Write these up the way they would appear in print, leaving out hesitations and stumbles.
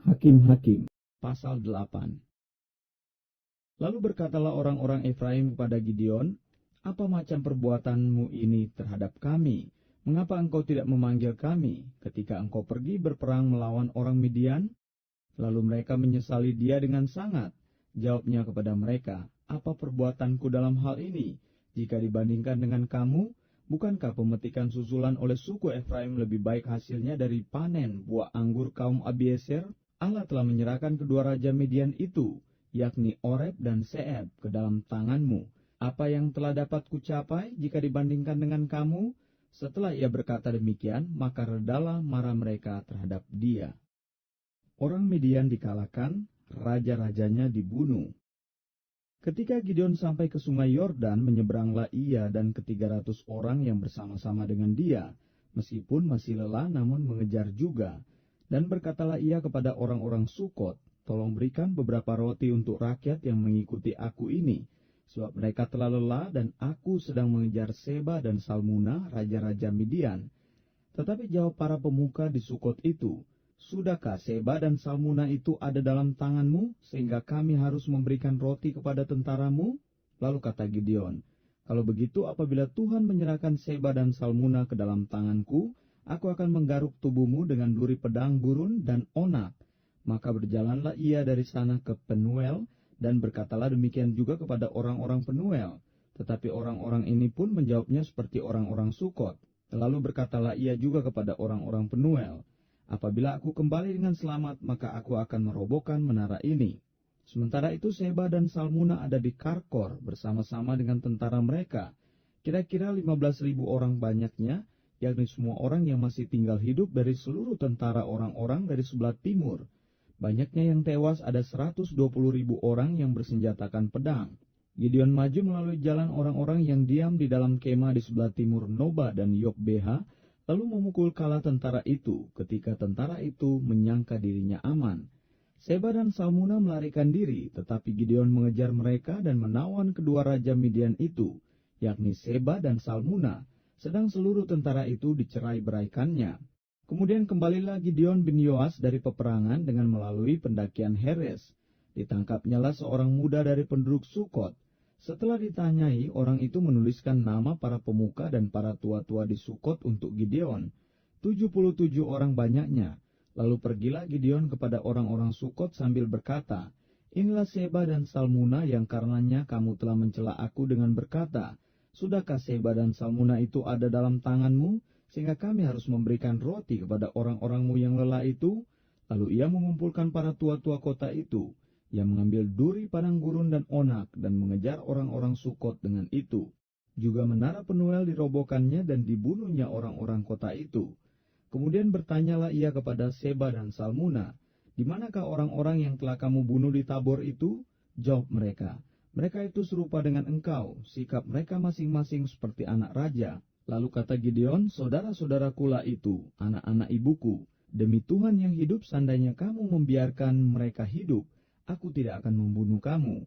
Hakim-Hakim, pasal 8. Lalu berkatalah orang-orang Efraim kepada Gideon, "Apa macam perbuatanmu ini terhadap kami? Mengapa engkau tidak memanggil kami ketika engkau pergi berperang melawan orang Midian?" Lalu mereka menyesali dia dengan sangat. Jawabnya kepada mereka, "Apa perbuatanku dalam hal ini? Jika dibandingkan dengan kamu, bukankah pemetikan susulan oleh suku Efraim lebih baik hasilnya dari panen buah anggur kaum Abiezer? Allah telah menyerahkan kedua raja Midian itu, yakni Oreb dan Seeb, ke dalam tanganmu. Apa yang telah dapat kucapai jika dibandingkan dengan kamu?" Setelah ia berkata demikian, maka redalah marah mereka terhadap dia. Orang Midian dikalahkan, raja-rajanya dibunuh. Ketika Gideon sampai ke sungai Yordan, menyeberanglah ia dan ke-300 orang yang bersama-sama dengan dia, meskipun masih lelah namun mengejar juga. Dan berkatalah ia kepada orang-orang Sukot, "Tolong berikan beberapa roti untuk rakyat yang mengikuti aku ini, sebab mereka telah lelah dan aku sedang mengejar Seba dan Salmuna, raja-raja Midian." Tetapi jawab para pemuka di Sukot itu, "Sudahkah Seba dan Salmuna itu ada dalam tanganmu, sehingga kami harus memberikan roti kepada tentaramu?" Lalu kata Gideon, "Kalau begitu, apabila Tuhan menyerahkan Seba dan Salmuna ke dalam tanganku, aku akan menggaruk tubuhmu dengan duri pedang gurun dan onak." Maka berjalanlah ia dari sana ke Penuel, dan berkatalah demikian juga kepada orang-orang Penuel. Tetapi orang-orang ini pun menjawabnya seperti orang-orang Sukot. Lalu berkatalah ia juga kepada orang-orang Penuel, "Apabila aku kembali dengan selamat, maka aku akan merobohkan menara ini." Sementara itu Seba dan Salmuna ada di Karkor bersama-sama dengan tentara mereka, kira-kira 15.000 orang banyaknya, yakni semua orang yang masih tinggal hidup dari seluruh tentara orang-orang dari sebelah timur. Banyaknya yang tewas ada 120.000 orang yang bersenjatakan pedang. Gideon maju melalui jalan orang-orang yang diam di dalam kemah di sebelah timur Noba dan Yokbeha, lalu memukul kala tentara itu, ketika tentara itu menyangka dirinya aman. Seba dan Salmuna melarikan diri, tetapi Gideon mengejar mereka dan menawan kedua raja Midian itu, yakni Seba dan Salmuna, sedang seluruh tentara itu dicerai-beraikannya. Kemudian kembalilah Gideon bin Yoas dari peperangan dengan melalui pendakian Heres. Ditangkapnyalah seorang muda dari penduduk Sukot. Setelah ditanyai, orang itu menuliskan nama para pemuka dan para tua-tua di Sukot untuk Gideon. 77 orang banyaknya. Lalu pergilah Gideon kepada orang-orang Sukot sambil berkata, "Inilah Seba dan Salmuna yang karenanya kamu telah mencela aku dengan berkata, 'Sudahkah Seba dan Salmuna itu ada dalam tanganmu, sehingga kami harus memberikan roti kepada orang-orangmu yang lelah itu?' Lalu ia mengumpulkan para tua-tua kota itu. Ia mengambil duri padang gurun dan onak dan mengejar orang-orang Sukot dengan itu. Juga menara Penuel dirobohkannya dan dibunuhnya orang-orang kota itu. Kemudian bertanyalah ia kepada Seba dan Salmuna, 'Di manakah orang-orang yang telah kamu bunuh di Tabor itu?' Jawab mereka, 'Mereka itu serupa dengan engkau, sikap mereka masing-masing seperti anak raja.' Lalu kata Gideon, 'Saudara-saudarakulah itu, anak-anak ibuku. Demi Tuhan yang hidup, seandainya kamu membiarkan mereka hidup, aku tidak akan membunuh kamu.'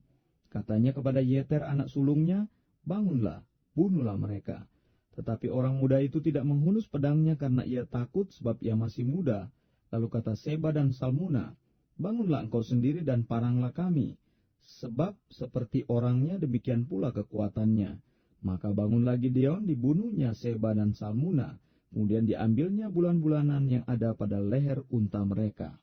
Katanya kepada Yeter anak sulungnya, 'Bangunlah, bunuhlah mereka.' Tetapi orang muda itu tidak menghunus pedangnya karena ia takut sebab ia masih muda. Lalu kata Seba dan Salmuna, 'Bangunlah engkau sendiri dan paranglah kami, sebab seperti orangnya demikian pula kekuatannya.' Maka bangunlah Gideon, dibunuhnya Seba dan Salmuna, kemudian diambilnya bulan-bulanan yang ada pada leher unta mereka.